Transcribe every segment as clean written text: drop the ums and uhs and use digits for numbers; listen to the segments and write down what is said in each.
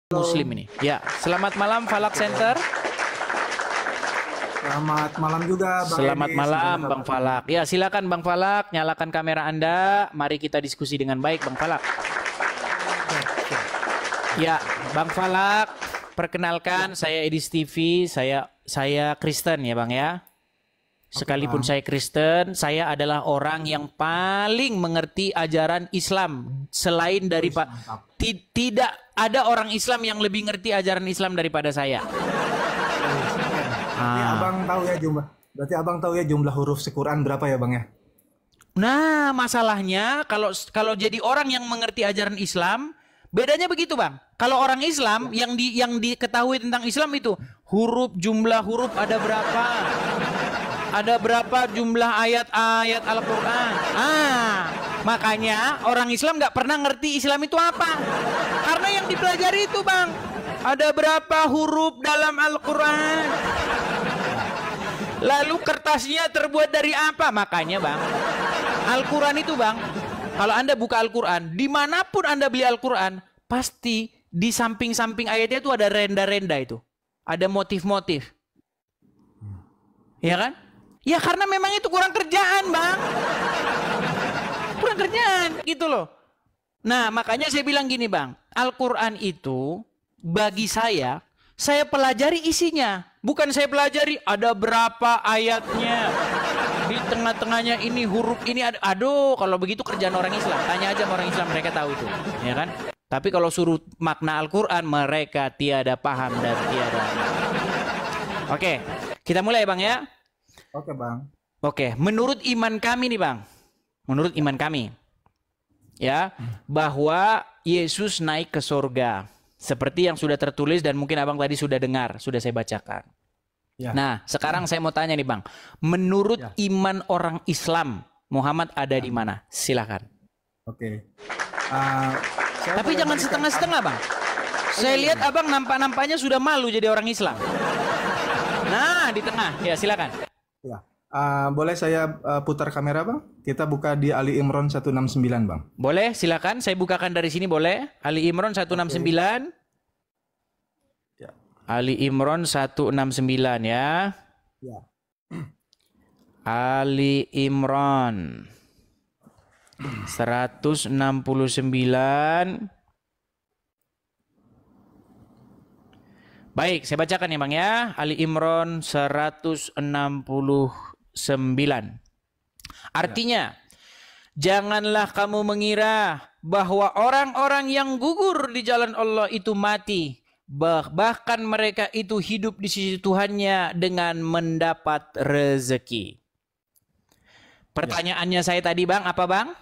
Muslim ini. Ya, selamat malam Falak Center. Selamat malam juga Bang Selamat Edi. malam Selamat Bang Falak. Ya, silakan Bang Falak, nyalakan kamera Anda. Mari kita diskusi dengan baik Bang Falak. Ya, Bang Falak, perkenalkan saya Edis TV, saya Kristen ya Bang ya. Sekalipun saya Kristen, saya adalah orang yang paling mengerti ajaran Islam selain dari tidak ada orang Islam yang lebih ngerti ajaran Islam daripada saya. Ini Abang tahu ya jumlah. Berarti Abang tahu ya jumlah huruf Al-Quran berapa ya Bang ya? Nah, masalahnya kalau jadi orang yang mengerti ajaran Islam, bedanya begitu Bang. Kalau orang Islam yang diketahui tentang Islam itu jumlah huruf ada berapa? Ada berapa jumlah ayat-ayat Al-Quran? Makanya orang Islam nggak pernah ngerti Islam itu apa. Karena yang dipelajari itu Bang, ada berapa huruf dalam Al-Quran? Lalu kertasnya terbuat dari apa? Makanya Bang, Al-Quran itu Bang, kalau Anda buka Al-Quran, dimanapun Anda beli Al-Quran, pasti di samping-samping ayatnya itu ada renda-renda itu. Ada motif-motif. Ya kan? Ya karena memang itu kurang kerjaan Bang. Kurang kerjaan gitu loh. Nah makanya saya bilang gini Bang, Al-Quran itu bagi saya pelajari isinya. Bukan saya pelajari ada berapa ayatnya. Di tengah-tengahnya ini huruf ini ada. Aduh kalau begitu kerjaan orang Islam. Tanya aja sama orang Islam, mereka tahu itu. Ya kan? Tapi kalau suruh makna Al-Quran mereka tiada paham dan tiada. Oke, kita mulai Bang ya. Oke Bang. Oke, menurut iman kami nih Bang. Menurut iman kami. Ya, bahwa Yesus naik ke surga. Seperti yang sudah tertulis dan mungkin Abang tadi sudah dengar, sudah saya bacakan. Ya. Nah, sekarang saya mau tanya nih Bang. Menurut iman orang Islam, Muhammad ada di mana? Silakan. Oke. Tapi jangan setengah-setengah Bang. Saya lihat Abang nampaknya sudah malu jadi orang Islam. Nah, di tengah. Ya, silakan. Ya. Boleh saya putar kamera Bang? Kita buka di Ali Imran 169 Bang. Boleh, silakan. Saya bukakan dari sini boleh. Ali Imran 169. Ya. Ali Imran 169 ya. Ya. Ali Imran 169. Baik, saya bacakan ya Bang ya. Ali Imran 169. Artinya, janganlah kamu mengira bahwa orang-orang yang gugur di jalan Allah itu mati. Bahkan mereka itu hidup di sisi Tuhannya dengan mendapat rezeki. Pertanyaannya saya tadi Bang, apa Bang?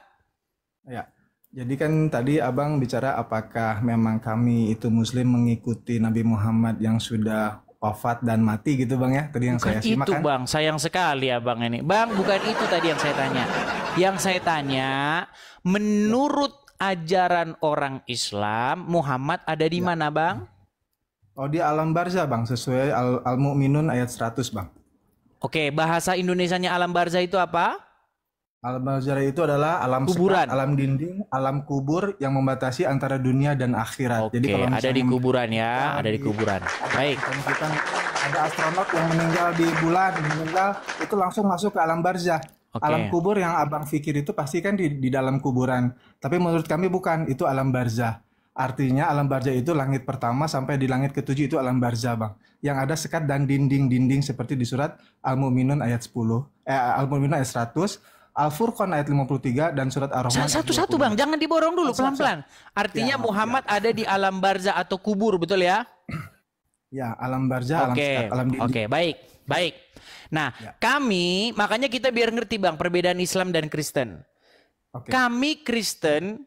Ya. Jadi kan tadi Abang bicara apakah memang kami itu Muslim mengikuti Nabi Muhammad yang sudah wafat dan mati gitu Bang ya? Tadi yang Bukan saya simak itu kan? Bang, sayang sekali Abang ini. Bang, bukan itu tadi yang saya tanya. Yang saya tanya, menurut ajaran orang Islam, Muhammad ada di mana Bang? Oh di alam barzah Bang, sesuai Al-Mu'minun ayat 100 Bang. Oke, bahasa Indonesianya alam barzah itu apa? Alam barzah itu adalah alam kuburan, alam dinding, alam kubur yang membatasi antara dunia dan akhirat. Oke, jadi kalau ada di kuburan ya, ada di kuburan. Baik. Kita ada astronot yang meninggal di bulan, itu langsung masuk ke alam barzah. Alam kubur yang Abang pikir itu pasti kan di dalam kuburan. Tapi menurut kami bukan, itu alam barzah. Artinya alam barzah itu langit pertama sampai di langit ketujuh itu alam barzah Bang. Yang ada sekat dan dinding-dinding seperti di surat Al-Mu'minun ayat 10. Al-Mu'minun ayat 100. Al-Furqan ayat 53 dan surat Ar-Rahman. Satu-satu Bang, jangan diborong dulu pelan-pelan. Artinya Muhammad ada di alam barzah atau kubur, betul ya? Ya, alam barzah, alam sekat, alam dinding. Oke, baik. Nah, kami, makanya kita biar ngerti Bang, perbedaan Islam dan Kristen. Kami Kristen,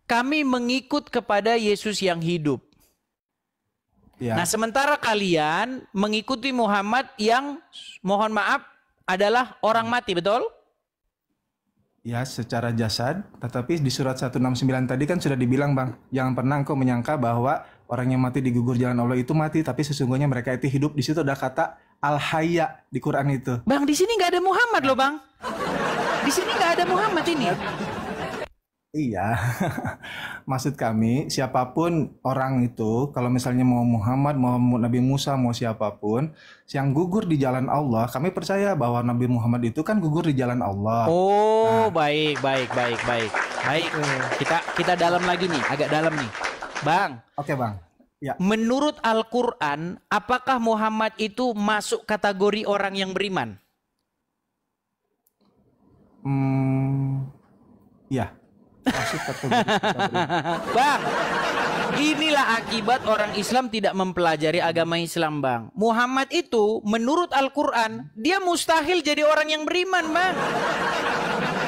kami mengikut kepada Yesus yang hidup. Nah, sementara kalian mengikuti Muhammad yang, mohon maaf, adalah orang mati, betul? Ya, secara jasad, tetapi di surat 169 tadi kan sudah dibilang Bang, jangan pernah engkau menyangka bahwa orang yang mati di gugur jalan Allah itu mati, tapi sesungguhnya mereka itu hidup. Di situ ada kata al-hayya di Quran itu. Bang, di sini nggak ada Muhammad loh Bang. Di sini nggak ada Muhammad ini. Iya, maksud kami siapapun orang itu, kalau misalnya mau Muhammad, mau Nabi Musa, mau siapapun, yang gugur di jalan Allah, kami percaya bahwa Nabi Muhammad itu kan gugur di jalan Allah. Oh, Nah, baik, baik, baik, baik. Baik, oke, kita dalam lagi nih, agak dalam nih. Bang, oke Bang. Ya, menurut Al-Quran, apakah Muhammad itu masuk kategori orang yang beriman? iya, masuk kategori. Bang, inilah akibat orang Islam tidak mempelajari agama Islam, Bang. Muhammad itu menurut Al-Quran, dia mustahil jadi orang yang beriman, Bang.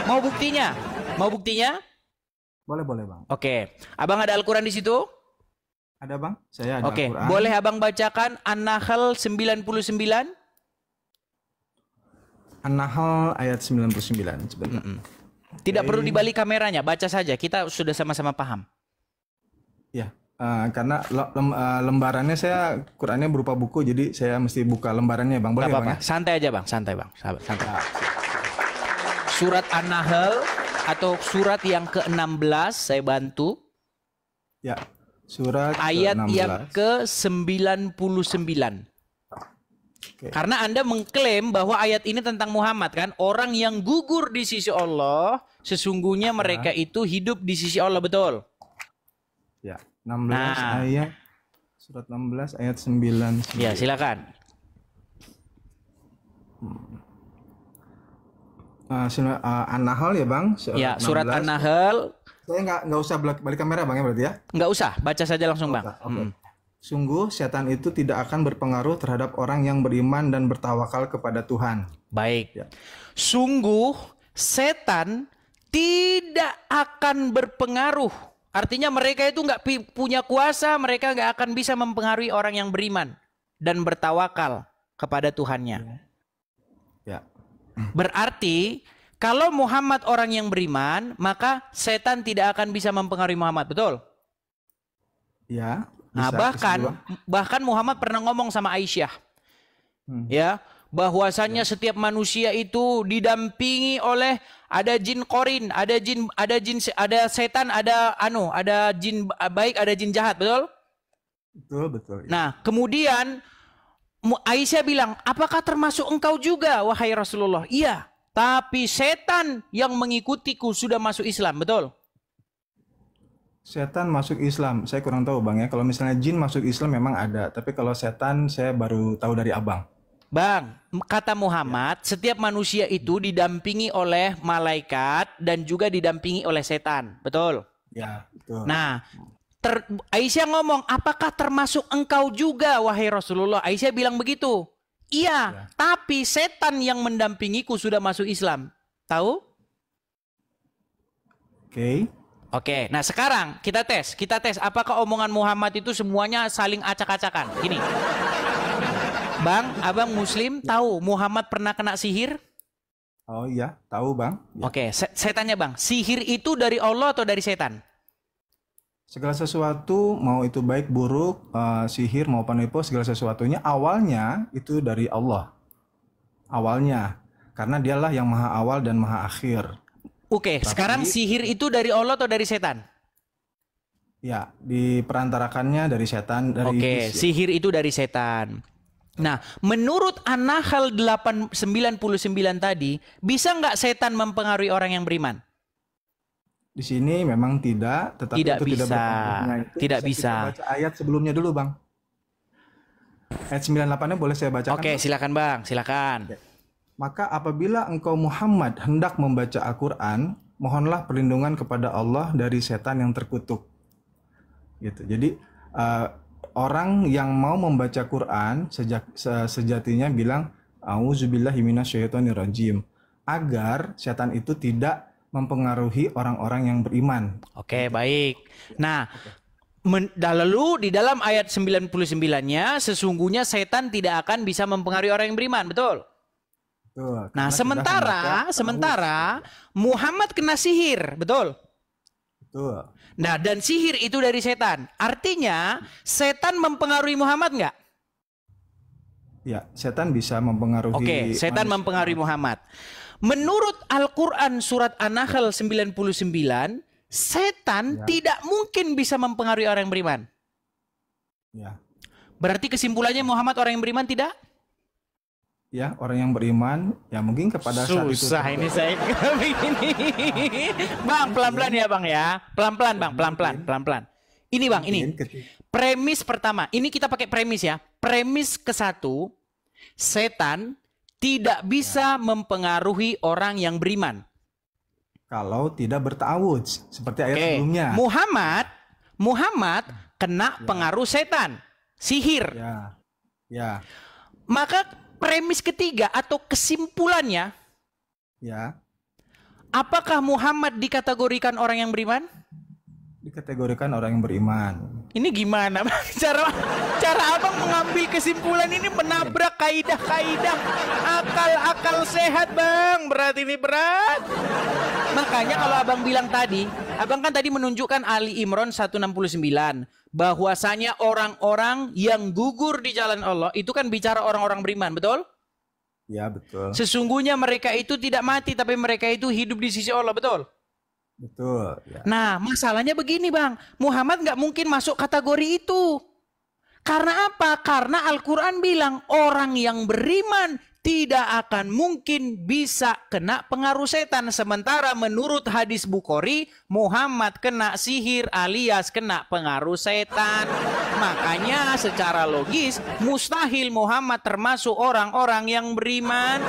Mau buktinya? Mau buktinya? Boleh, boleh Bang. Oke, Abang ada Al-Quran di situ? Ada Bang? Saya ada Oke, Al-Quran. boleh Abang bacakan An-Nahl 99? An-Nahl ayat 99. Sebentar. Tidak perlu dibalik kameranya, baca saja. Kita sudah sama-sama paham. Ya, karena lembarannya saya Qurannya berupa buku, jadi saya mesti buka lembarannya Bang. Boleh Gak ya, Bang apa-apa, ya? santai aja Bang, santai Bang. Santai. Surat An-Nahl atau surat yang ke-16 saya bantu. Ya, surat Ayat ke-16. yang ke-99. Oke. Karena Anda mengklaim bahwa ayat ini tentang Muhammad kan, orang yang gugur di sisi Allah, sesungguhnya mereka itu hidup di sisi Allah, betul? Ya, 16 Nah. ayat surat 16 ayat 9. Ya, silakan. An-Nahl ya Bang. Ya, surat 16. An-Nahl. Saya nggak usah balik kamera Bang ya berarti ya. Nggak usah, baca saja langsung Bang. Oke. Sungguh setan itu tidak akan berpengaruh terhadap orang yang beriman dan bertawakal kepada Tuhan. Baik. Ya. Sungguh setan tidak akan berpengaruh. Artinya mereka itu nggak punya kuasa, mereka nggak akan bisa mempengaruhi orang yang beriman dan bertawakal kepada Tuhannya. Ya. Berarti kalau Muhammad orang yang beriman, maka setan tidak akan bisa mempengaruhi Muhammad, betul? Ya. Nah, Bisa, bahkan Muhammad pernah ngomong sama Aisyah, ya, bahwasannya setiap manusia itu didampingi oleh ada jin korin, ada setan, ada jin baik, ada jin jahat, betul? Betul. Nah, kemudian Aisyah bilang, apakah termasuk engkau juga, wahai Rasulullah? Iya, tapi setan yang mengikutiku sudah masuk Islam, betul? Setan masuk Islam, saya kurang tahu Bang ya. Kalau misalnya jin masuk Islam memang ada, tapi kalau setan saya baru tahu dari Abang. Bang, kata Muhammad, setiap manusia itu didampingi oleh malaikat dan juga didampingi oleh setan, betul? Ya, betul. Nah, Aisyah ngomong, apakah termasuk engkau juga, wahai Rasulullah? Aisyah bilang begitu. Iya, tapi setan yang mendampingiku sudah masuk Islam. Tahu? Oke, nah sekarang kita tes apakah omongan Muhammad itu semuanya saling acak-acakan. Gini, Bang, Abang Muslim tahu Muhammad pernah kena sihir? Oh iya, tahu Bang. Ya. Oke, saya tanya Bang, sihir itu dari Allah atau dari setan? Segala sesuatu, mau itu baik buruk, sihir maupun nipu, segala sesuatunya awalnya itu dari Allah. Awalnya, karena dialah yang maha awal dan maha akhir. Oke, sekarang sihir itu dari Allah atau dari setan? Ya, diperantarakannya dari setan, dari iblis. Oke, sihir itu dari setan. Nah, menurut An-Nahl 99 tadi, bisa nggak setan mempengaruhi orang yang beriman? Di sini memang tidak, tetapi tidak itu bisa. Tidak bisa. Kita baca ayat sebelumnya dulu, Bang. Ayat 98-nya boleh saya bacakan? Oke, silakan Bang, silakan. Maka apabila engkau Muhammad hendak membaca Al-Quran, mohonlah perlindungan kepada Allah dari setan yang terkutuk. Gitu. Jadi orang yang mau membaca Quran sejatinya bilang auzubillahi minasyaitonirrajim, agar setan itu tidak mempengaruhi orang-orang yang beriman. Oke, baik. Nah, lalu di dalam ayat 99-nya sesungguhnya setan tidak akan bisa mempengaruhi orang yang beriman, betul? Betul. Nah, sementara Muhammad kena sihir, betul? Betul. Nah, dan sihir itu dari setan. Artinya, setan mempengaruhi Muhammad nggak? Ya, setan bisa mempengaruhi. Oke, setan mempengaruhi Muhammad. Menurut Al-Quran surat An-Nahl 99, Setan Ya. tidak mungkin bisa mempengaruhi orang yang beriman. Ya. Berarti kesimpulannya Muhammad orang yang beriman tidak? Ya, orang yang beriman ya mungkin kepada saat itu Susah ini saya begini. Bang, pelan-pelan ya Bang ya. Pelan-pelan Bang, pelan-pelan, pelan-pelan. Ini Bang, ini. Premis pertama. Ini kita pakai premis ya. Premis ke-1, setan tidak bisa mempengaruhi orang yang beriman. kalau tidak bertawudz seperti ayat sebelumnya. Muhammad kena pengaruh setan, sihir. Ya. Ya. Maka premis ketiga atau kesimpulannya, Ya. apakah Muhammad dikategorikan orang yang beriman? Dikategorikan orang yang beriman. Ini gimana Bang? Cara Abang mengambil kesimpulan ini menabrak kaidah-kaidah akal sehat Bang. Berat ini berat. Makanya kalau Abang bilang tadi, Abang kan tadi menunjukkan Ali Imran 169 bahwasanya orang-orang yang gugur di jalan Allah itu kan bicara orang-orang beriman, betul? Ya, betul. Sesungguhnya mereka itu tidak mati tapi mereka itu hidup di sisi Allah, betul? Betul. Ya. Nah, masalahnya begini Bang, Muhammad nggak mungkin masuk kategori itu. Karena apa? Karena Al-Quran bilang orang yang beriman tidak akan mungkin bisa kena pengaruh setan. Sementara menurut hadis Bukhari, Muhammad kena sihir alias kena pengaruh setan. Makanya secara logis, mustahil Muhammad termasuk orang-orang yang beriman.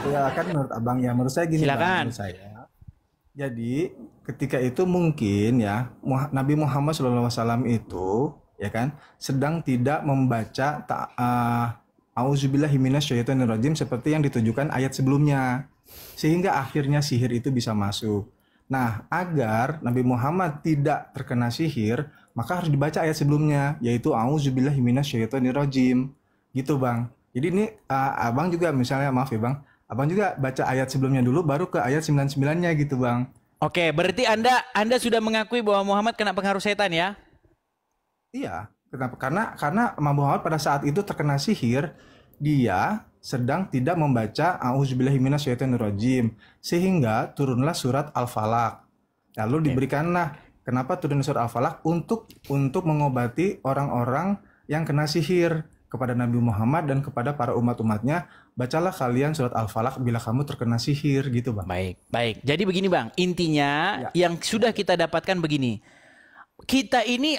Ya kan menurut Abang ya, menurut saya gini Silakan. Bang, menurut saya. Jadi ketika itu mungkin ya Nabi Muhammad SAW itu ya kan sedang tidak membaca Auzubillahi minasyaitonirrajim seperti yang ditujukan ayat sebelumnya, sehingga akhirnya sihir itu bisa masuk. Nah, agar Nabi Muhammad tidak terkena sihir, maka harus dibaca ayat sebelumnya, yaitu Auzubillahi minasyaitonirrajim. Gitu Bang. Jadi ini Abang juga misalnya, maaf ya Bang, Abang juga baca ayat sebelumnya dulu baru ke ayat 99-nya gitu Bang. Oke, berarti Anda sudah mengakui bahwa Muhammad kena pengaruh setan ya? Iya, kenapa? Karena Muhammad pada saat itu terkena sihir, dia sedang tidak membaca Auzubillahi minasyaitonirrajim, sehingga turunlah surat Al-Falaq. Lalu diberikanlah, kenapa turun surat Al-Falaq? Untuk mengobati orang-orang yang kena sihir kepada Nabi Muhammad dan kepada para umat-umatnya. Bacalah kalian surat Al-Falaq bila kamu terkena sihir, gitu Bang. Baik. Jadi begini Bang, intinya yang sudah kita dapatkan begini. Kita ini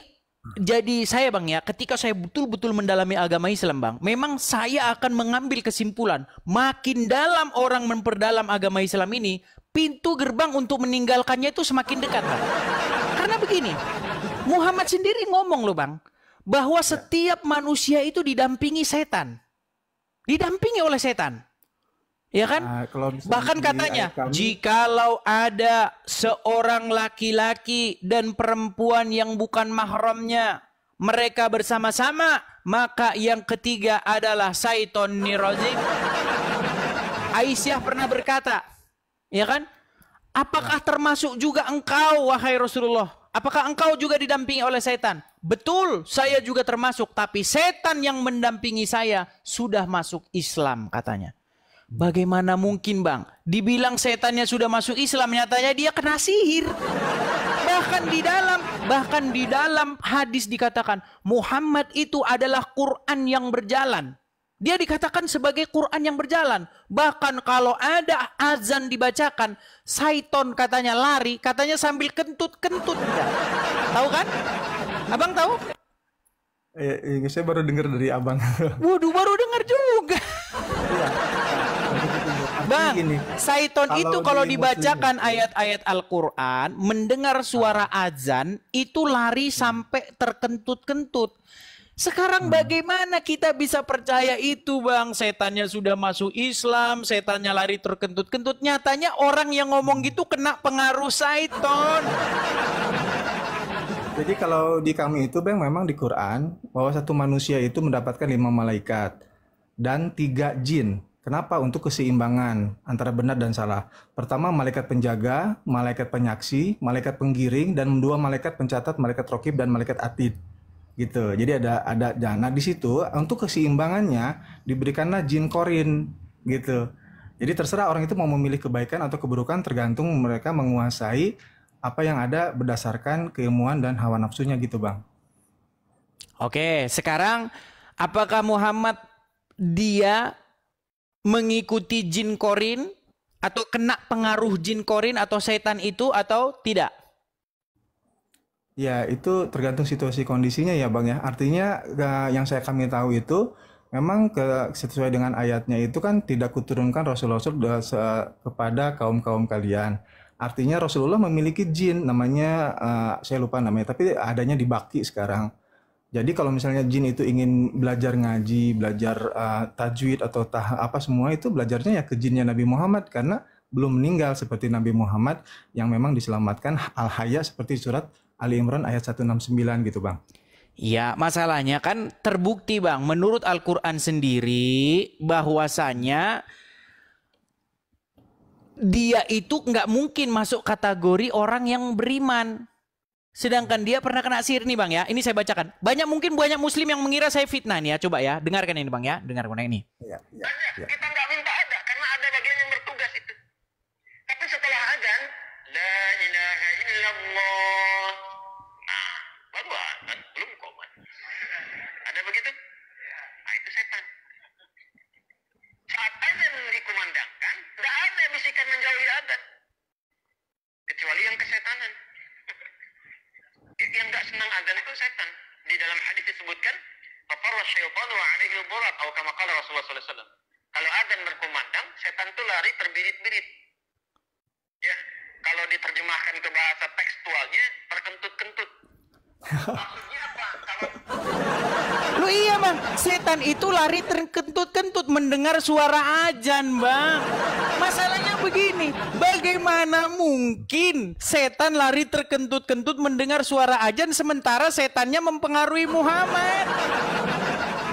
jadi saya Bang ya, ketika saya betul-betul mendalami agama Islam Bang, memang saya akan mengambil kesimpulan, makin dalam orang memperdalam agama Islam ini, pintu gerbang untuk meninggalkannya itu semakin dekat Bang. Karena begini, Muhammad sendiri ngomong loh Bang, bahwa setiap manusia itu didampingi setan. Didampingi oleh setan. Ya kan? Bahkan katanya, jikalau ada seorang laki-laki dan perempuan yang bukan mahramnya, mereka bersama-sama, maka yang ketiga adalah syaiton nirozim. Aisyah pernah berkata, ya kan? Apakah termasuk juga engkau, wahai Rasulullah? Apakah engkau juga didampingi oleh setan? Betul, saya juga termasuk. Tapi setan yang mendampingi saya sudah masuk Islam, katanya. Bagaimana mungkin Bang? Dibilang setannya sudah masuk Islam, nyatanya dia kena sihir. Bahkan di dalam hadis dikatakan Muhammad itu adalah Quran yang berjalan. Dia dikatakan sebagai Quran yang berjalan. Bahkan kalau ada azan dibacakan, syaiton katanya lari, katanya sambil kentut-kentut. Tahu kan? Abang tahu? Saya baru dengar dari Abang. Waduh, baru dengar juga. Bang, syaiton itu kalau dibacakan ayat-ayat Al-Quran, mendengar suara azan, itu lari sampai terkentut-kentut. Sekarang bagaimana kita bisa percaya itu Bang? Setannya sudah masuk Islam, setannya lari terkentut-kentut. Nyatanya orang yang ngomong gitu kena pengaruh syaiton. Jadi kalau di kami itu Bang, memang di Quran bahwa satu manusia itu mendapatkan 5 malaikat dan 3 jin. Kenapa? Untuk keseimbangan antara benar dan salah. Pertama malaikat penjaga, malaikat penyaksi, malaikat penggiring, dan 2 malaikat pencatat, malaikat rokib dan malaikat atid. Gitu. Jadi ada nah di situ untuk keseimbangannya diberikanlah jin korin gitu. Jadi terserah orang itu mau memilih kebaikan atau keburukan tergantung mereka menguasai apa yang ada berdasarkan keilmuan dan hawa nafsunya gitu Bang. Oke, sekarang apakah Muhammad dia mengikuti jin korin atau kena pengaruh jin korin atau setan itu atau tidak? Ya itu tergantung situasi kondisinya ya Bang ya. Artinya yang kami tahu itu memang sesuai dengan ayatnya itu kan tidak kuturunkan Rasul-Rasul kepada kaum-kaum kalian. Artinya Rasulullah memiliki jin namanya, saya lupa namanya, tapi adanya di Baki sekarang. Jadi kalau misalnya jin itu ingin belajar ngaji, belajar tajwid atau apa semua itu belajarnya ya ke jinnya Nabi Muhammad karena belum meninggal seperti Nabi Muhammad yang memang diselamatkan Al-Hayya seperti surat Ali Imran ayat 169 gitu Bang. Ya, masalahnya kan terbukti Bang, menurut Al-Quran sendiri bahwasanya dia itu nggak mungkin masuk kategori orang yang beriman. Sedangkan dia pernah kena sihir nih Bang ya. Ini saya bacakan. Banyak muslim yang mengira saya fitnah nih ya. Coba ya, dengarkan ini Bang ya. Dengarkan ini. Ya. Kita nggak minta ada, karena ada bagian yang bertugas itu. Tapi setelah azan, la ilaha illallah. Nah, baru azan, belum qomat. Ada begitu? Nah, itu setan. Saat azan dikumandangkan, nggak ada bisikan menjauhi azan. Kecuali yang kesetanan. Yang nggak senang azan itu setan. Di dalam hadis disebutkan, fafarra syaitanu alaihi al-burat, atau kama qala Rasulullah sallallahu alaihi wasallam. Kalau azan berkumandang, setan itu lari terbirit-birit. Ya, kalau diterjemahkan ke bahasa tekstualnya, terkentut-kentut. Maksudnya apa? Lu iya Bang, setan itu lari terkentut-kentut mendengar suara azan Bang. Masalahnya begini, bagaimana mungkin setan lari terkentut-kentut mendengar suara azan sementara setannya mempengaruhi Muhammad?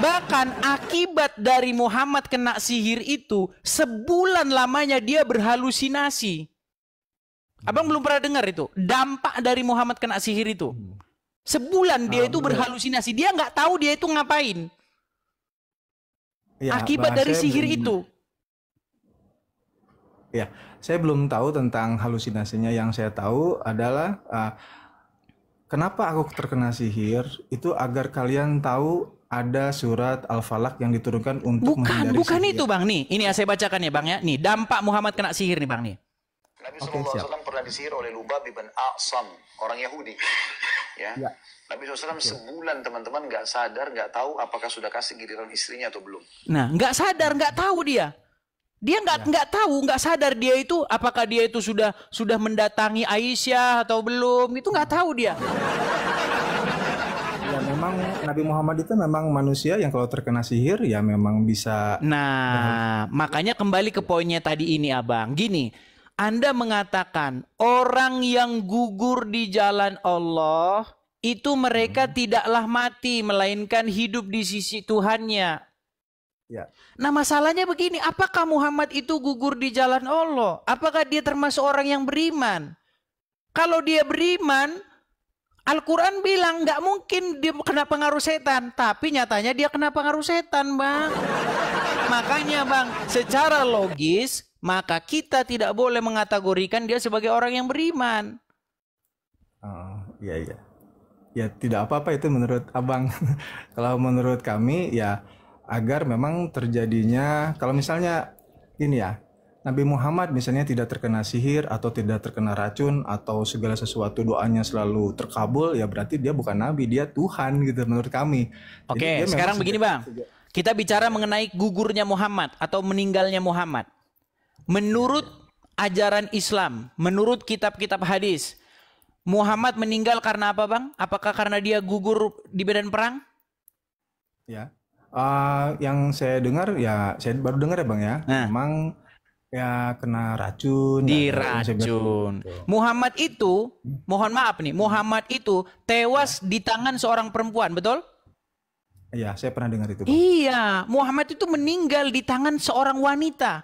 Bahkan akibat dari Muhammad kena sihir itu, sebulan lamanya dia berhalusinasi. Abang belum pernah dengar itu, dampak dari Muhammad kena sihir itu. Sebulan dia itu berhalusinasi, dia nggak tahu dia itu ngapain. Ya, akibat dari sihir itu. Ya, saya belum tahu tentang halusinasinya. Yang saya tahu adalah kenapa aku terkena sihir itu agar kalian tahu ada surat Al-Falaq yang diturunkan untuk menghindari sihir. Bukan itu Bang nih. Ini saya bacakan ya Bang ya. Nih dampak Muhammad kena sihir nih Bang nih. Nabi SAW pernah disihir oleh Lubab bin A'sam, orang Yahudi. Ya. Nabi SAW sebulan teman-teman nggak sadar, nggak tahu apakah sudah kasih giliran istrinya atau belum. Nah, nggak sadar, nggak tahu dia. Dia nggak tahu, nggak sadar dia itu apakah dia itu sudah mendatangi Aisyah atau belum. Itu nggak tahu dia. Ya memang Nabi Muhammad itu memang manusia yang kalau terkena sihir ya memang bisa. Nah, makanya kembali ke poinnya tadi ini Abang. Gini, Anda mengatakan orang yang gugur di jalan Allah itu mereka tidaklah mati melainkan hidup di sisi Tuhannya. Ya. Nah masalahnya begini, apakah Muhammad itu gugur di jalan Allah? Apakah dia termasuk orang yang beriman? Kalau dia beriman, Al-Quran bilang nggak mungkin dia kena pengaruh setan, tapi nyatanya dia kena pengaruh setan Bang. Makanya Bang, secara logis maka kita tidak boleh mengategorikan dia sebagai orang yang beriman. Iya. Ya tidak apa-apa itu menurut Abang. Kalau menurut kami ya agar memang terjadinya, kalau misalnya ini ya, Nabi Muhammad misalnya tidak terkena sihir atau tidak terkena racun atau segala sesuatu doanya selalu terkabul, ya berarti dia bukan Nabi, dia Tuhan gitu menurut kami. Oke, sekarang begini Bang. Kita bicara mengenai gugurnya Muhammad atau meninggalnya Muhammad. Menurut ajaran Islam, menurut kitab-kitab hadis, Muhammad meninggal karena apa Bang? Apakah karena dia gugur di medan perang? Ya, yang saya dengar ya, saya baru dengar ya Bang ya, memang ya kena racun. Diracun. Muhammad itu, mohon maaf nih, Muhammad itu tewas di tangan seorang perempuan, betul? Iya, saya pernah dengar itu Bang. Iya, Muhammad itu meninggal di tangan seorang wanita.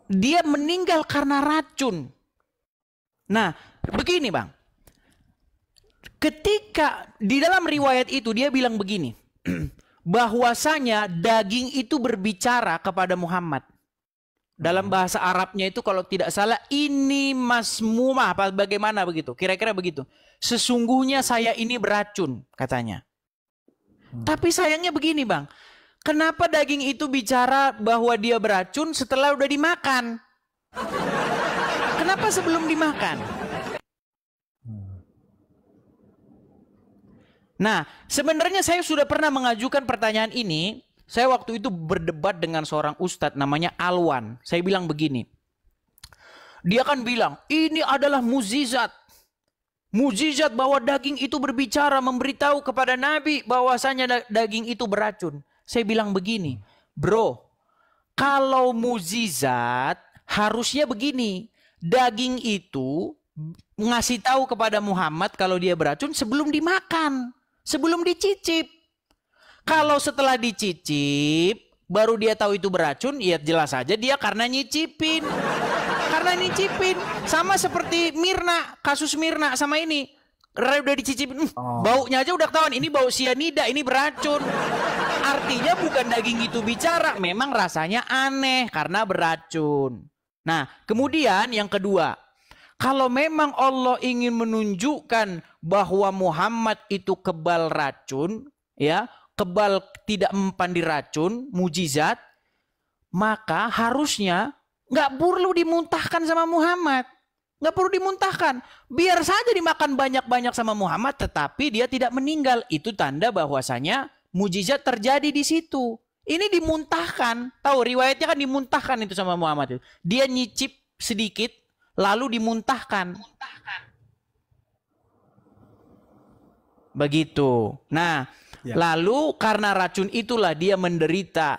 Dia meninggal karena racun. Nah, begini Bang. Ketika di dalam riwayat itu dia bilang begini. bahwasanya daging itu berbicara kepada Muhammad. Dalam bahasa Arabnya itu kalau tidak salah ini masmumah, apa bagaimana begitu? Kira-kira begitu. Sesungguhnya saya ini beracun katanya. Tapi sayangnya begini Bang. Kenapa daging itu bicara bahwa dia beracun setelah udah dimakan? Kenapa sebelum dimakan? Nah, sebenarnya saya sudah pernah mengajukan pertanyaan ini. Saya waktu itu berdebat dengan seorang ustadz namanya Alwan. Saya bilang begini. Dia kan bilang, ini adalah mukjizat. Mukjizat bahwa daging itu berbicara, memberitahu kepada Nabi bahwasanya daging itu beracun. Saya bilang begini, bro, kalau mukjizat harusnya begini. Daging itu ngasih tahu kepada Muhammad kalau dia beracun sebelum dimakan, sebelum dicicip. Kalau setelah dicicip, baru dia tahu itu beracun, ya jelas saja dia karena nyicipin. Karena nyicipin. Sama seperti Mirna, kasus Mirna sama ini. Udah dicicipin, baunya aja udah ketahuan, ini bau sianida, ini beracun. Artinya bukan daging itu bicara, memang rasanya aneh karena beracun. Nah, kemudian yang kedua, kalau memang Allah ingin menunjukkan bahwa Muhammad itu kebal racun, ya, kebal tidak mempan diracun, mujizat, maka harusnya nggak perlu dimuntahkan sama Muhammad. Nggak perlu dimuntahkan. Biar saja dimakan banyak-banyak sama Muhammad, tetapi dia tidak meninggal. Itu tanda bahwasanya mujizat terjadi di situ. Ini dimuntahkan. Tahu riwayatnya kan dimuntahkan itu sama Muhammad. Dia nyicip sedikit, lalu dimuntahkan. Begitu. Nah, lalu karena racun itulah dia menderita.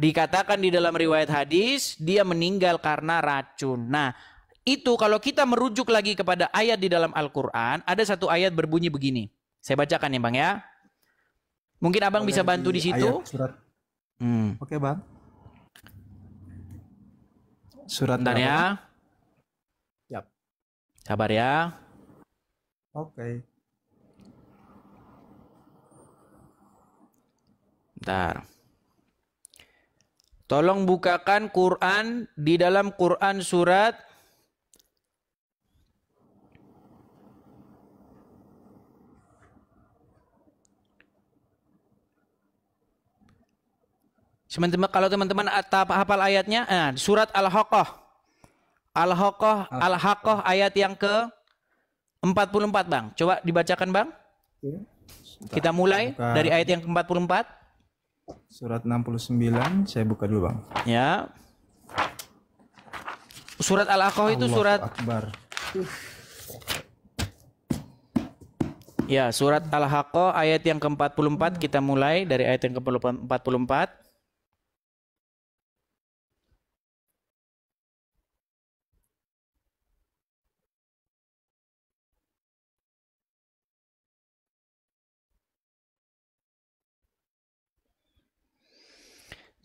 Dikatakan di dalam riwayat hadis, dia meninggal karena racun. Nah, itu kalau kita merujuk lagi kepada ayat di dalam Al-Quran, ada satu ayat berbunyi begini. Saya bacakan ya Bang ya. Mungkin Abang bisa bantu di situ. Surat. Oke Bang. Surat bentar ya. Yap. Sabar ya. Oke. Bentar. Tolong bukakan Quran di dalam Quran surat kalau teman-teman hafal ayatnya, surat Al-Haqqah. Al-Haqqah ayat yang ke-44 Bang. Coba dibacakan Bang. Kita mulai dari ayat yang ke-44. Surat 69, saya buka dulu Bang. Ya. Surat Al-Haqqah itu surat Akbar. Ya, surat Al-Haqqah ayat yang ke-44, kita mulai dari ayat yang ke-44.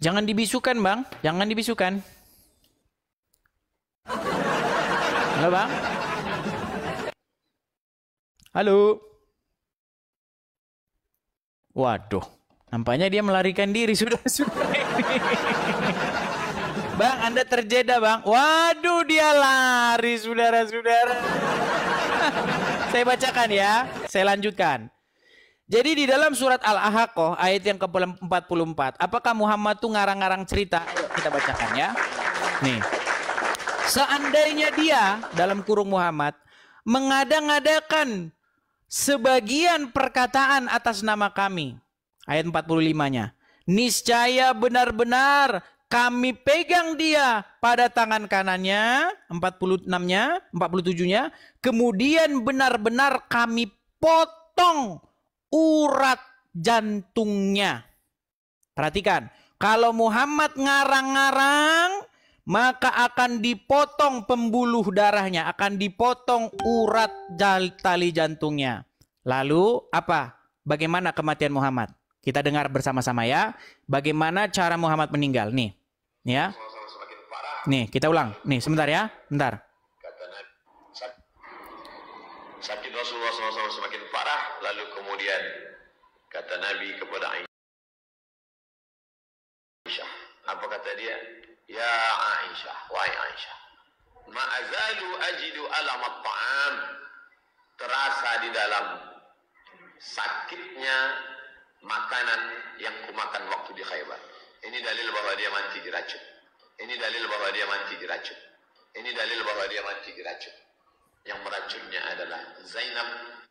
Jangan dibisukan Bang, jangan dibisukan. Halo Bang. Halo. Waduh, nampaknya dia melarikan diri sudah. Bang, Anda terjeda Bang. Waduh, dia lari saudara-saudara. Saya bacakan ya, saya lanjutkan. Jadi di dalam surat Al-Haqqah ayat yang ke-44, apakah Muhammad tuh ngarang-ngarang cerita? Kita bacakan ya. Nih. Seandainya dia dalam kurung Muhammad mengada-ngadakan sebagian perkataan atas nama kami. Ayat 45-nya. Niscaya benar-benar kami pegang dia pada tangan kanannya, 46-nya, 47-nya, kemudian benar-benar kami potong urat jantungnya. Perhatikan, kalau Muhammad ngarang-ngarang, maka akan dipotong pembuluh darahnya, akan dipotong urat tali jantungnya. Lalu apa? Bagaimana kematian Muhammad? Kita dengar bersama-sama ya. Bagaimana cara Muhammad meninggal? Nih, ya. Nih, kita ulang. Nih, sebentar ya, bentar. Sakit Rasulullah SAW semakin parah, lalu kemudian kata Nabi kepada Aisyah, dia, "Ya Aisyah, wahai Aisyah, ma azalu ajidu alam at-ta'am." Terasa di dalam sakitnya makanan yang kumakan waktu di Khaybar. Ini dalil bahwa dia mati diracun. Ini dalil bahwa dia mati diracun. Ini dalil bahwa dia mati diracun. Yang meracunnya adalah Zainab,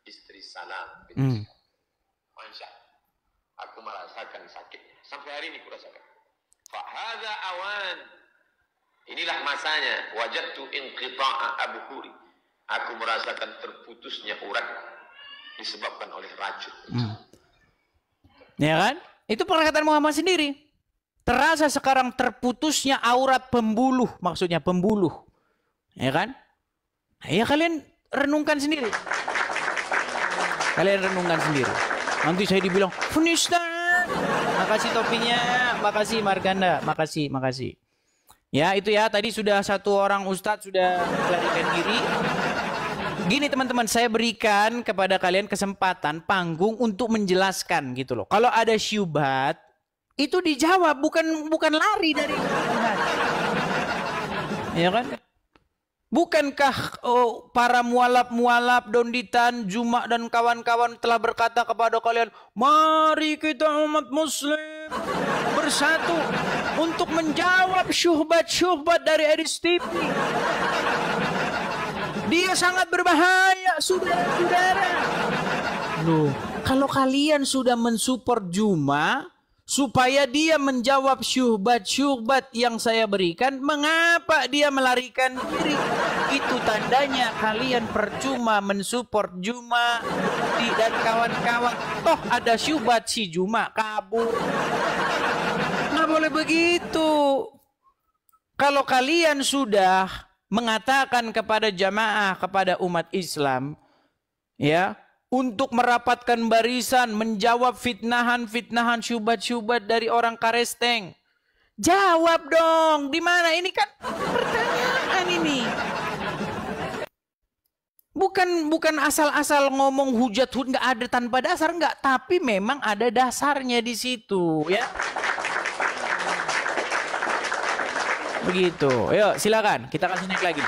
istri Salam. Aisyah, aku merasakan sakit. Sampai hari ini kurasakan. Fahadha awan. Inilah masanya. Wajadtu inqita'a abhuri. Aku merasakan terputusnya urat disebabkan oleh racun. Ya kan? Itu perkataan Muhammad sendiri. Terasa sekarang terputusnya aurat pembuluh, maksudnya pembuluh. Ya kan? Ya kalian renungkan sendiri. Kalian renungkan sendiri. Nanti saya dibilang, "Funista." Makasih topinya, makasih Marganda, makasih. Ya, itu ya, tadi sudah satu orang ustadz sudah melarikan diri. Gini teman-teman, saya berikan kepada kalian kesempatan panggung untuk menjelaskan gitu loh. Kalau ada syubhat, itu dijawab, bukan lari dari syubhat. Ya kan? Bukankah para mualaf, Donditan, Juma dan kawan-kawan telah berkata kepada kalian, mari kita umat muslim bersatu untuk menjawab syubhat-syubhat dari RSTV. Dia sangat berbahaya, saudara-saudara. Loh, kalau kalian sudah mensupport Juma supaya dia menjawab syubhat-syubhat yang saya berikan, mengapa dia melarikan diri? Itu tandanya kalian percuma mensupport Juma dan kawan-kawan. Toh ada syubhat si Juma kabur. Nggak boleh begitu. Kalau kalian sudah mengatakan kepada jamaah, kepada umat Islam, ya, untuk merapatkan barisan, menjawab fitnahan-fitnahan, syubhat-syubhat dari orang Karesteng. Jawab dong, di mana? Ini kan pertanyaan ini. Bukan asal-asal ngomong hujat nggak ada tanpa dasar, nggak. Tapi memang ada dasarnya di situ, ya. Begitu. Yuk, silakan. Kita kasih naik lagi.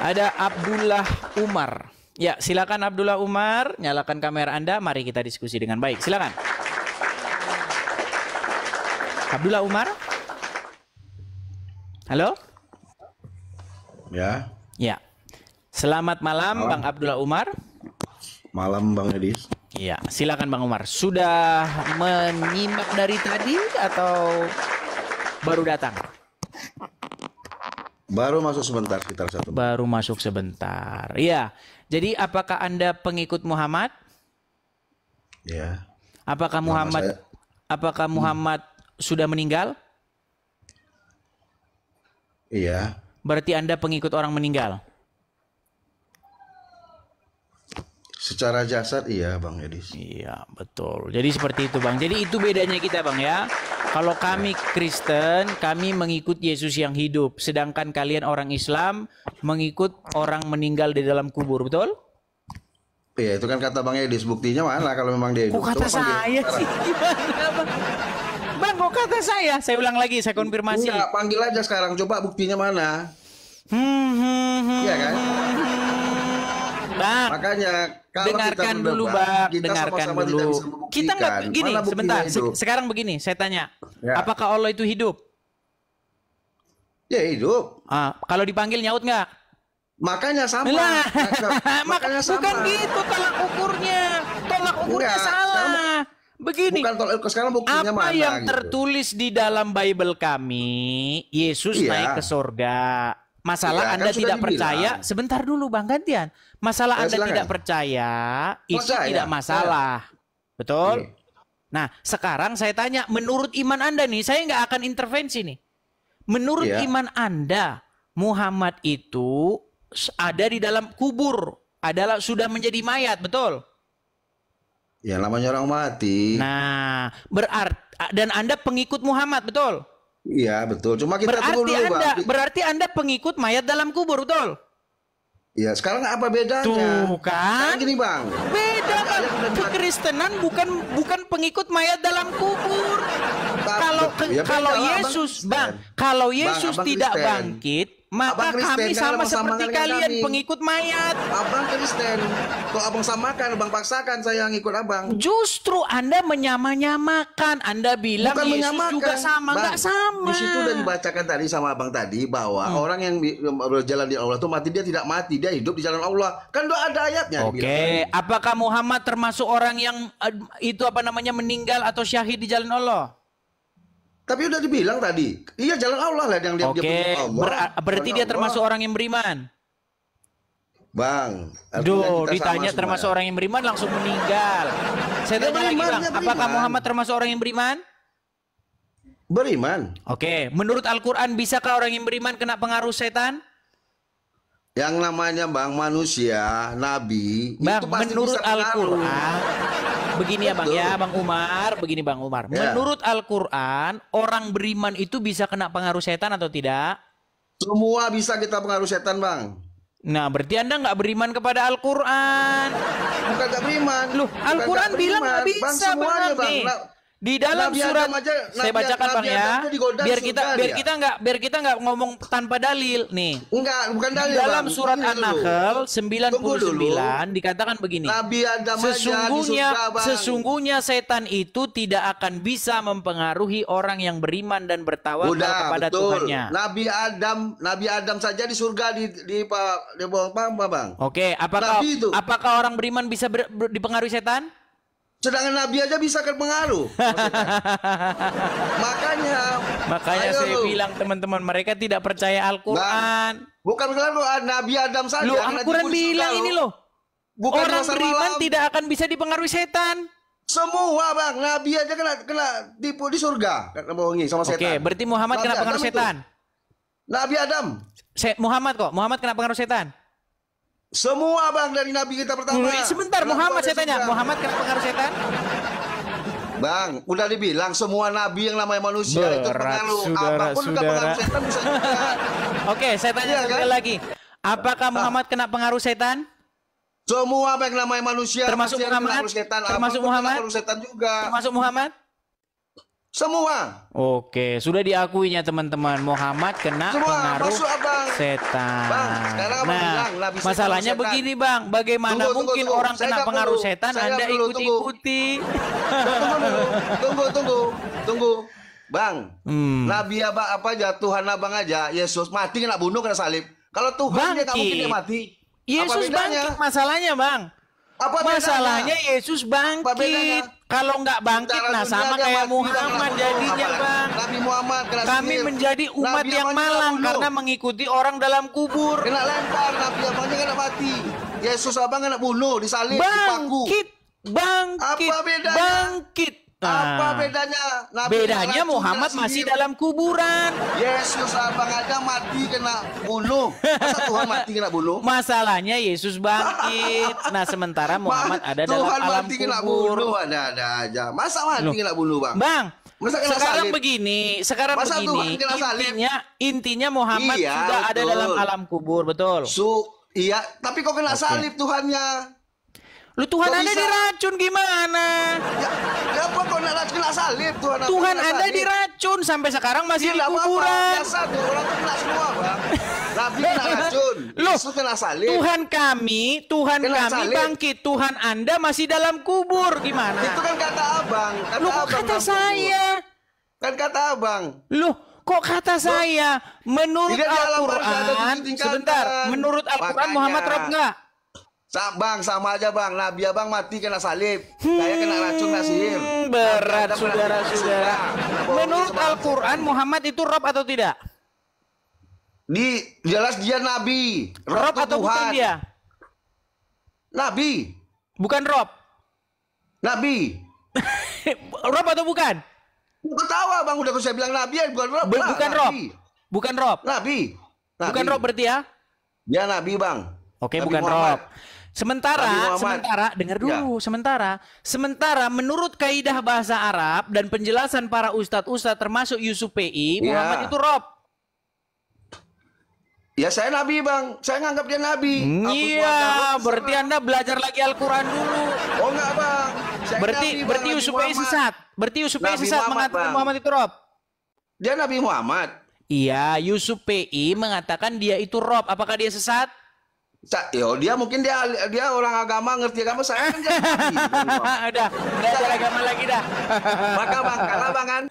Ada Abdullah Umar. Ya, silakan Abdullah Umar, nyalakan kamera Anda, mari kita diskusi dengan baik. Silakan. Abdullah Umar? Halo? Ya. Ya. Selamat malam, Bang Abdullah Umar. Malam Bang Edis. Ya, silakan Bang Umar. Sudah menyimak dari tadi atau baru datang? Baru masuk sebentar, sekitar 1 menit. Baru masuk sebentar. Iya. Jadi apakah Anda pengikut Muhammad? Ya. Apakah Muhammad sudah meninggal? Iya. Berarti Anda pengikut orang meninggal? Secara jasad iya Bang Edis. Iya, betul. Jadi seperti itu Bang. Jadi itu bedanya kita Bang ya. Kalau kami Kristen, kami mengikut Yesus yang hidup. Sedangkan kalian orang Islam mengikut orang meninggal di dalam kubur, betul? Iya, itu kan kata Bang Edis. Buktinya mana kalau memang dia hidup? Kok kata saya sih? Gimana Bang? Bang, kok kata saya? Saya ulang lagi, saya konfirmasi. Enggak, panggil aja sekarang. Coba buktinya mana? Iya kan? Bang, makanya kalau dengarkan kita dulu berdebat, Bang, kita dengarkan sama-sama dulu. Kita nggak gini, sebentar. Sekarang begini, saya tanya, ya. Apakah Allah itu hidup? Ya hidup. Kalau dipanggil nyaut nggak? Makanya sama. Lah, makanya sama. Bukan gitu tolak ukurnya. Tolak ukurnya salah. Begini. Bukan tolak ukur, sekarang buktinya apa mana yang gitu. tertulis di dalam Bible kami, Yesus naik ke surga. Masalah Anda kan tidak percaya, sebentar dulu Bang, gantian. Masalah Anda silakan. tidak percaya, itu tidak masalah. Betul? Nah, sekarang saya tanya, menurut iman Anda nih, saya nggak akan intervensi nih. Menurut iman Anda, Muhammad itu ada di dalam kubur, adalah sudah menjadi mayat, betul? Ya namanya orang mati. Nah, berarti dan Anda pengikut Muhammad, betul? Iya betul. Cuma kita tunggu dulu Bang. Berarti Anda pengikut mayat dalam kubur, betul? Iya, sekarang apa bedanya? Tuh kan? Sekarang gini Bang. Beda Bang. Kekristenan bukan pengikut mayat dalam kubur. Tapi kalau Yesus, Bang, kalau Yesus Abang tidak Kristen. bangkit, maka Abang Kristen, kami jangan sama abang seperti samakan dengan kalian, kami. pengikut mayat. Abang Kristen. Kok abang samakan, abang paksakan saya ngikut abang. Justru Anda menyamakan. Anda bilang Bukan Yesus menyamakan. juga sama, Bang, nggak sama. Di situ udah dibacakan tadi sama abang tadi bahwa orang yang berjalan di Allah itu mati, dia tidak mati, dia hidup di jalan Allah. Kan udah ada ayatnya. Oke, apakah Muhammad termasuk orang yang itu apa namanya meninggal atau syahid di jalan Allah? Tapi udah dibilang tadi, iya jalan Allah lah yang dia Oke, Allah. berarti Jalan dia termasuk Allah. orang yang beriman. Bang, Duh, artinya kita ditanya sama termasuk semua. orang yang beriman langsung meninggal. Saya Dia tanya lagi beriman, Bang, dia apakah beriman. Muhammad termasuk orang yang beriman? Beriman. Oke, menurut Al-Quran bisakah orang yang beriman kena pengaruh setan? Yang namanya Bang manusia, nabi, Bang, itu pasti menurut bisa pengaruh. Al-Quran, begini ya Bang Betul. ya, Bang Umar, begini Bang Umar. Ya. Menurut Al-Quran, orang beriman itu bisa kena pengaruh setan atau tidak? Semua bisa kita pengaruh setan, Bang. Nah, berarti Anda nggak beriman kepada Al-Quran. Bukan gak beriman. Loh, Bukan Al-Quran nggak bilang beriman. nggak bisa, Bang, semuanya, Bang. Nih. Nah, Di dalam Nabi surat Adam aja, saya Nabi bacakan Nabi Bang ya, Adam itu digoda biar surga kita nggak ngomong tanpa dalil nih. Enggak, bukan dalil, Dalam Bang. surat Tunggu dulu. An-Nahl Tunggu 99 dulu. dikatakan begini. Nabi Adam aja di surga, Bang. Sesungguhnya setan itu tidak akan bisa mempengaruhi orang yang beriman dan bertawakal kepada betul. Tuhannya. Nabi Adam saja di surga di bawah apa, Bang? Oke, Nabi itu. apakah orang beriman bisa dipengaruhi setan? Sedangkan Nabi aja bisa terpengaruh. Makanya Saya lu. bilang teman-teman, mereka tidak percaya Al-Quran. Bukan kalau Nabi Adam saja. Loh, karena Al-Quran di surga bilang ini loh. Bukan Orang masa beriman malam. tidak akan bisa dipengaruhi setan. Semua, Bang. Nabi aja kena tipu di surga. Kena bohongi sama setan. Oke, berarti Muhammad Nabi kena pengaruh Adam itu. setan. Nabi Adam. Muhammad kena pengaruh setan. Semua, Bang, dari Nabi kita pertama. Sebentar, Kenapa Muhammad ada saya tanya. surga? Muhammad kena pengaruh setan? Bang, udah dibilang semua nabi yang namanya manusia itu Berat, pengaruh. saudara, Apapun saudara. gak pengaruh setan bisa juga. Oke, saya tanya Iya, sekali kan? lagi. Apakah Muhammad kena pengaruh setan? Semua yang namanya manusia Termasuk pasti ada Muhammad? pengaruh setan. Termasuk Apapun Muhammad? pengaruh setan juga. Termasuk Muhammad? Semua. Oke, sudah diakuinya teman-teman. Muhammad kena Semua, pengaruh masuk, Abang. setan. Bang, sekarang Abang Nah, bilang, Nabi setan, masalahnya setan. begini Bang. Bagaimana Tunggu, mungkin tunggu. orang Saya kena nggak pengaruh perlu. setan Saya Anda nggak perlu, ikuti-ikuti? Tunggu. Bang, Hmm. Nabi abang apa aja, Tuhan abang aja, Yesus mati kena bunuh kena salib. Kalau Tuhan dia nggak mungkin dia mati. Yesus bangkit masalahnya Bang. Apa bedanya? Masalahnya Yesus Apa bangkit. bedanya? Kalau nggak bangkit, Darah nah dunia sama dia kayak mati, Muhammad dia kena jadinya bunuh. Bang. Nabi Muhammad kena Kami sihir. menjadi umat Nabi yang abangnya malang kena karena bunuh. mengikuti orang dalam kubur. Kena lempar, Nabi abangnya kena mati. Yesus abang kena bunuh, disalib, dipaku. Bangkit, Apa bedanya? bangkit. Nah, Apa bedanya? Nabi bedanya kena racun, Muhammad kena masih sihir. dalam kuburan. Yesus abang aja mati kena bunuh. Masa Tuhan mati kena bunuh? Masalahnya Yesus bangkit. Nah, sementara Muhammad ada dalam Tuhan alam mati kena bunuh, kubur. ada aja. Masa mati Loh. kena bunuh, Bang? Bang, Masa kena sekarang salib? begini, Masa Tuhan kena salib? intinya Muhammad Iya, sudah ada betul. dalam alam kubur, betul. Iya, tapi kok kena Oke. salib Tuhannya? Lu Tuhan Kok Anda bisa? diracun gimana? Ya apa kok kena salib Tuhan? apa Tuhan kena Anda salib? diracun sampai sekarang masih di Tidak apa-apa, kuburan. biasa tuh orang tuh kena semua, Bang. Nabi kena racun, Loh, Yesus kena salib. Tuhan kami Kena salib. bangkit. Tuhan Anda masih dalam kubur. Gimana? Itu kan kata abang. Lu kok abang kata dalam kubur. saya? Kan kata abang. Loh, kok kata saya? Menurut Tidak di alam barzah ada Al-Quran, 7 tingkatan. sebentar. Menurut Al-Quran Makanya. Muhammad rob nggak? Bang, sama aja bang. Nabi abang mati kena salib. Saya kena racun, kena sihir. Berat, Nabi Adam kena saudara-saudara. kena bohong Menurut sama Al-Quran Muhammad itu rob atau tidak? jelas dia nabi. Rob itu atau bukan Tuhan. dia? Nabi. Bukan rob. Nabi. Rob atau bukan? Ketawa bang, udah saya bilang nabi ya, bukan rob. lah, Bukan nabi. rob. Bukan rob. Nabi. Bukan rob berarti ya? Dia nabi bang. Oke, Nabi bukan Muhammad. rob. Sementara, Nabi Muhammad. dengar dulu. Sementara menurut kaidah bahasa Arab dan penjelasan para ustadz termasuk Yusuf PI, Ya. Muhammad itu rob. Ya saya nabi bang, saya nganggap dia nabi. Apa Iya, buat berarti Anda belajar lagi Al-Quran dulu. Oh enggak bang. Saya Berarti nabi, Bang, berarti Nabi Yusuf PI Muhammad. sesat. Berarti Yusuf PI Nabi sesat Muhammad, mengatakan Bang. Muhammad itu rob. Dia Nabi Muhammad. Iya, Yusuf PI mengatakan dia itu Rob. Apakah dia sesat? Yo, dia mungkin dia orang agama, ngerti agama. Saya kan jadi Nabi. Udah ada agama lagi dah. Maka bang, kalah bang kan.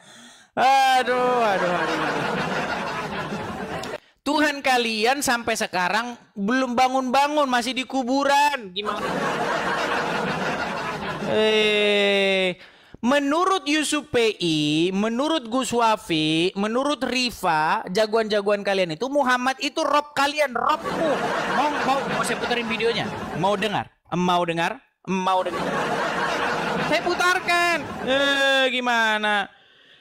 Aduh. Tuhan kalian sampai sekarang belum bangun-bangun, masih di kuburan. Gimana? Menurut Yusuf PI, menurut Gus Wafi, menurut Rifa, jagoan-jagoan kalian itu Muhammad itu Rob kalian, Robmu. Mau saya puterin videonya? Mau dengar? Mau dengar? Saya putarkan. Gimana?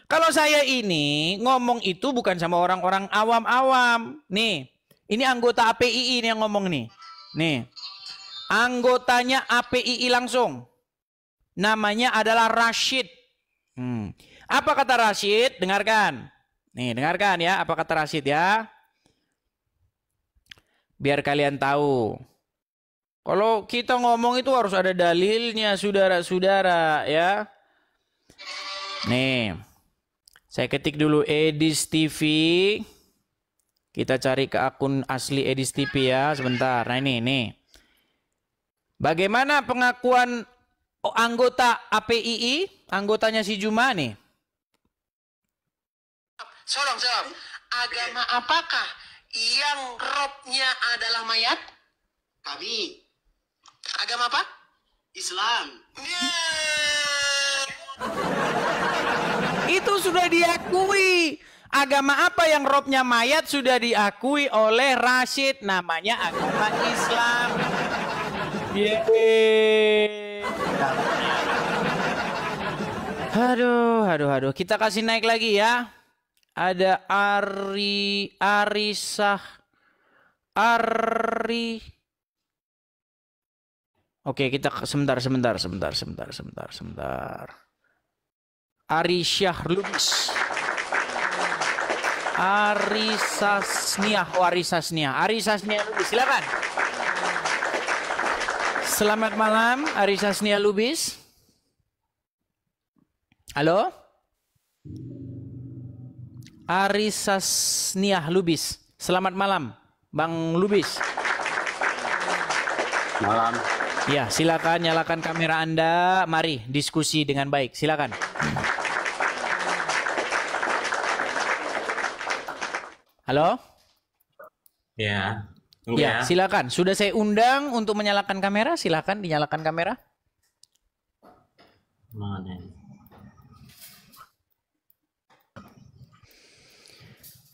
Kalau saya ini ngomong itu bukan sama orang-orang awam-awam. Nih, ini anggota APII ini yang ngomong nih. Nih, anggotanya APII langsung. Namanya adalah Rashid. Apa kata Rashid? Dengarkan. Nih, dengarkan ya. Apa kata Rashid ya? Biar kalian tahu. Kalau kita ngomong itu harus ada dalilnya, saudara-saudara ya. Nih. Saya ketik dulu Edis TV. Kita cari ke akun asli Edis TV ya. Sebentar. Nah ini nih. Bagaimana pengakuan anggota APII, anggotanya si Juma nih. Sorong. Agama apakah yang robnya adalah mayat? Kami. Agama apa? Islam. Itu sudah diakui. Agama apa yang robnya mayat sudah diakui oleh Rashid. Namanya agama Islam. Aduh. Kita kasih naik lagi ya. Ada Oke, kita sebentar. Arisyah Lubis. Arisasniah Lubis, silakan. Selamat malam, Arisasniah Lubis. Halo? Arisasniah Lubis. Selamat malam, Bang Lubis. Malam. Ya, silakan nyalakan kamera Anda. Mari diskusi dengan baik. Silakan. Halo? Ya. Ya, silakan. Sudah saya undang untuk menyalakan kamera. Silakan dinyalakan kamera. Mana?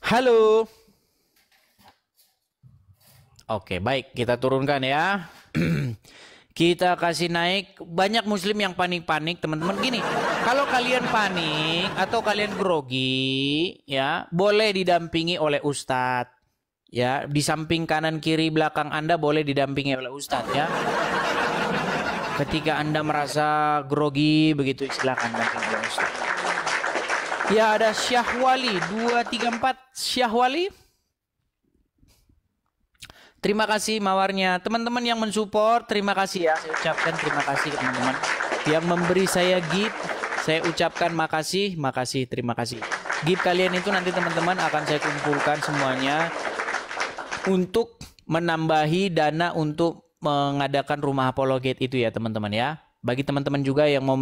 Halo. Oke, baik. Kita turunkan ya. Kita kasih naik. Banyak muslim yang panik-panik, teman-teman. Gini, kalau kalian panik atau kalian grogi, ya, boleh didampingi oleh ustadz. Ya, di samping kanan kiri belakang Anda boleh didampingi oleh ustadz ya. Ketika Anda merasa grogi begitu, silakan dampingi oleh ustadz. Ya, ada Syahwali 234. Syahwali. Terima kasih mawarnya. Teman-teman yang mensupport, terima kasih ya. Saya ucapkan terima kasih teman-teman. Yang memberi saya gift, saya ucapkan makasih, terima kasih. Gift kalian itu nanti teman-teman akan saya kumpulkan semuanya untuk menambahi dana untuk mengadakan rumah apologet itu ya teman-teman ya. Bagi teman-teman juga yang mau